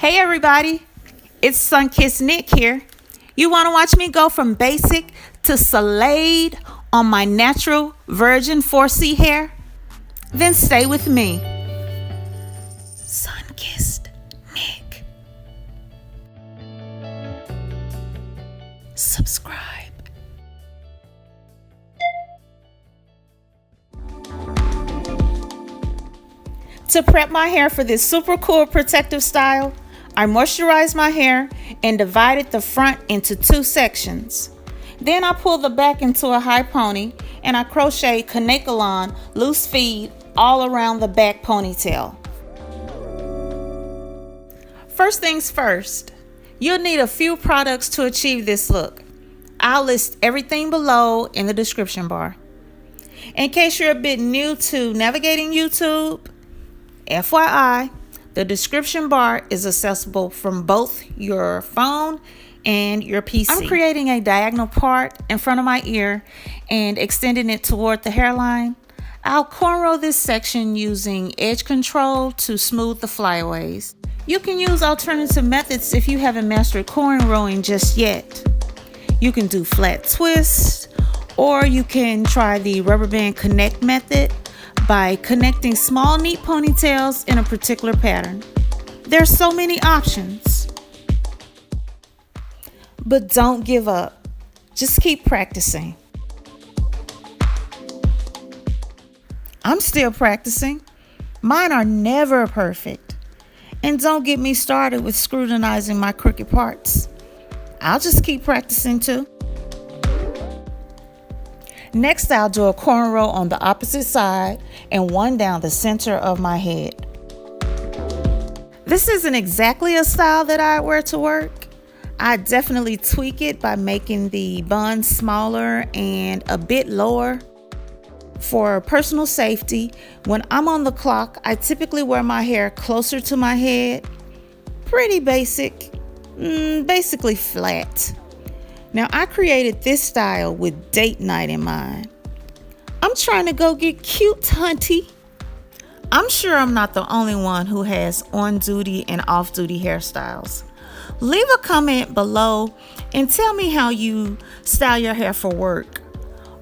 Hey everybody, it's Sunkissed Nick here. You want to watch me go from basic to Soleil on my natural virgin 4C hair? Then stay with me. Sunkissed Nick. Subscribe. To prep my hair for this super cool protective style, I moisturized my hair and divided the front into two sections. Then I pulled the back into a high pony and I crocheted Kanekalon loose feed all around the back ponytail. First things first, you'll need a few products to achieve this look. I'll list everything below in the description bar. In case you're a bit new to navigating YouTube, FYI, the description bar is accessible from both your phone and your PC. I'm creating a diagonal part in front of my ear and extending it toward the hairline. I'll cornrow this section using edge control to smooth the flyaways. You can use alternative methods if you haven't mastered cornrowing just yet. You can do flat twists, or you can try the rubber band connect method by connecting small neat ponytails in a particular pattern. There's so many options. But don't give up. Just keep practicing. I'm still practicing. Mine are never perfect. And don't get me started with scrutinizing my crooked parts. I'll just keep practicing too. Next, I'll do a cornrow on the opposite side and one down the center of my head. This isn't exactly a style that I wear to work. I definitely tweak it by making the bun smaller and a bit lower. For personal safety, when I'm on the clock, I typically wear my hair closer to my head. Pretty basic, basically flat. Now, I created this style with date night in mind. I'm trying to go get cute, hunty. I'm sure I'm not the only one who has on-duty and off-duty hairstyles. Leave a comment below and tell me how you style your hair for work.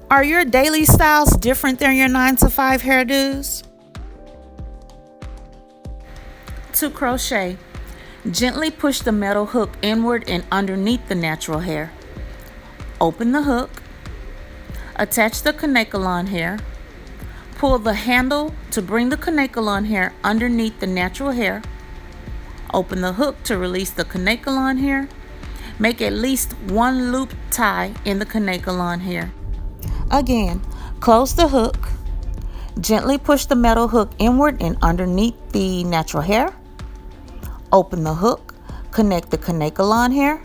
Are your daily styles different than your 9-to-5 hairdos? To crochet, gently push the metal hook inward and underneath the natural hair. Open the hook, attach the Kanekalon hair, pull the handle to bring the Kanekalon hair underneath the natural hair, open the hook to release the Kanekalon hair, make at least one loop tie in the Kanekalon hair. Again, close the hook, gently push the metal hook inward and underneath the natural hair, open the hook, connect the Kanekalon hair,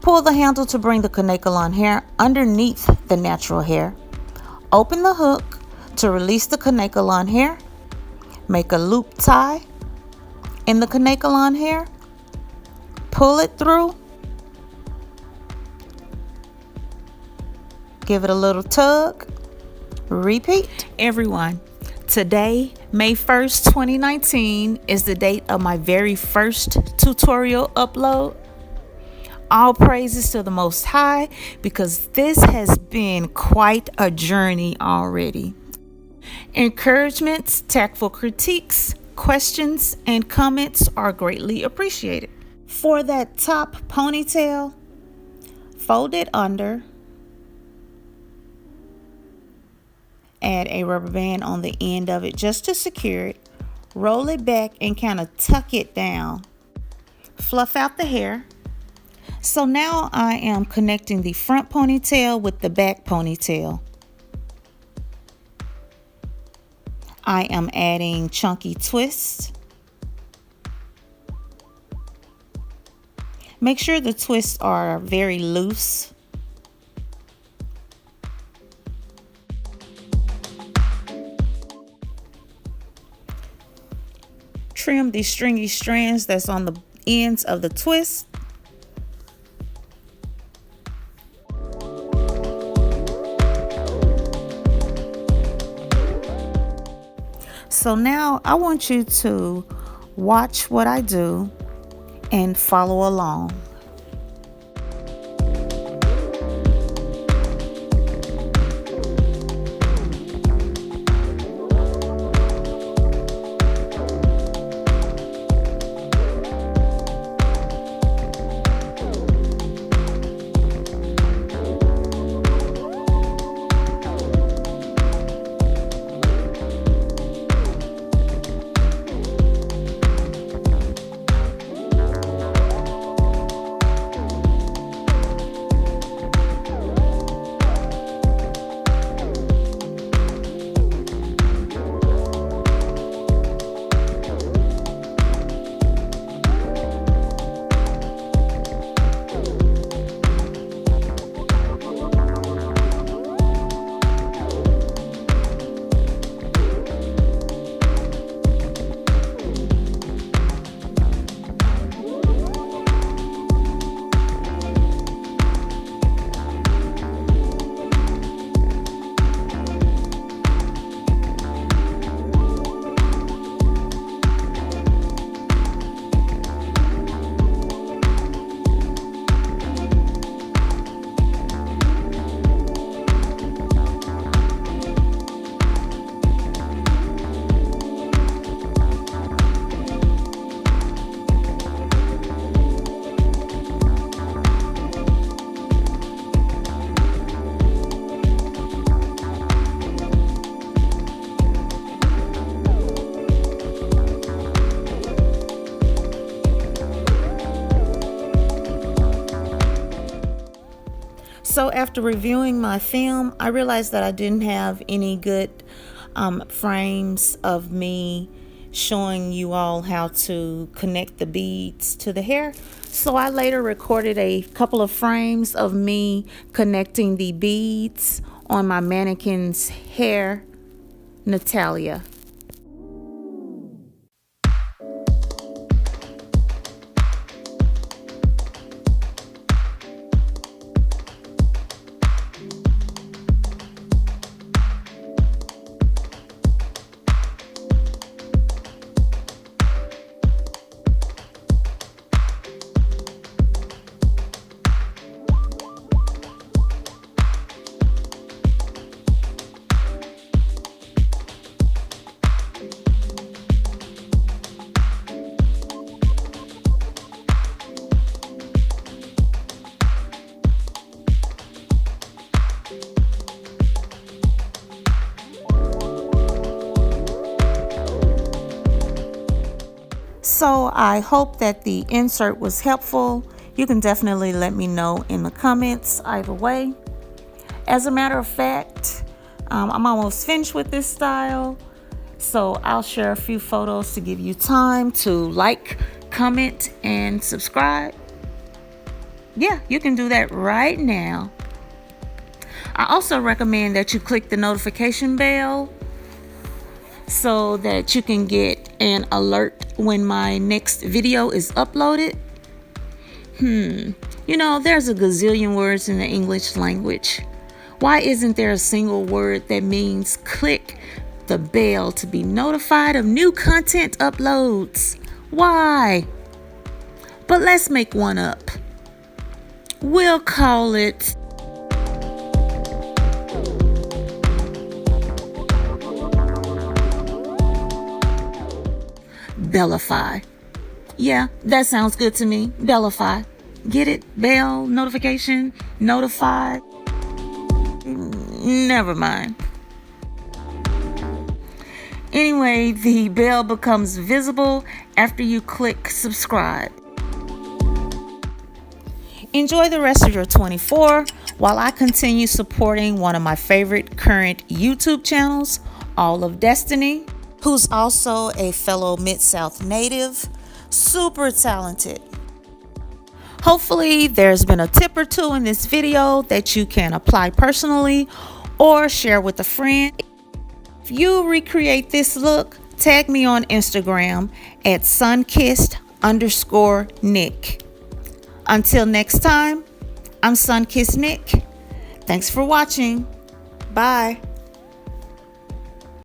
pull the handle to bring the Kanekalon hair underneath the natural hair. Open the hook to release the Kanekalon hair. Make a loop tie in the Kanekalon hair. Pull it through. Give it a little tug. Repeat. Everyone, today, May 1st, 2019, is the date of my very first tutorial upload. All praises to the Most High, because this has been quite a journey already. Encouragements, tactful critiques, questions, and comments are greatly appreciated. For that top ponytail, fold it under, add a rubber band on the end of it just to secure it, roll it back and kind of tuck it down. Fluff out the hair. So now I am connecting the front ponytail with the back ponytail. I am adding chunky twists. Make sure the twists are very loose. Trim the stringy strands that's on the ends of the twist. So now I want you to watch what I do and follow along. So after reviewing my film, I realized that I didn't have any good frames of me showing you all how to connect the beads to the hair. So I later recorded a couple of frames of me connecting the beads on my mannequin's hair, Natalia. So I hope that the insert was helpful. You can definitely let me know in the comments either way. As a matter of fact, I'm almost finished with this style. So I'll share a few photos to give you time to like, comment, and subscribe. Yeah, you can do that right now. I also recommend that you click the notification bell so that you can get an alert when my next video is uploaded. You know, there's a gazillion words in the English language. Why isn't there a single word that means click the bell to be notified of new content uploads? Why? But let's make one up. We'll call it Bellify. Yeah, that sounds good to me. Bellify. Get it? Bell, notification, notify. Never mind. Anyway, the bell becomes visible after you click subscribe. Enjoy the rest of your 24 while I continue supporting one of my favorite current YouTube channels, All of Destiny, who's also a fellow Mid-South native, super talented. Hopefully there's been a tip or two in this video that you can apply personally or share with a friend. If you recreate this look, tag me on Instagram at sunkissed_Nick. Until next time, I'm Sunkissed Nick. Thanks for watching. Bye.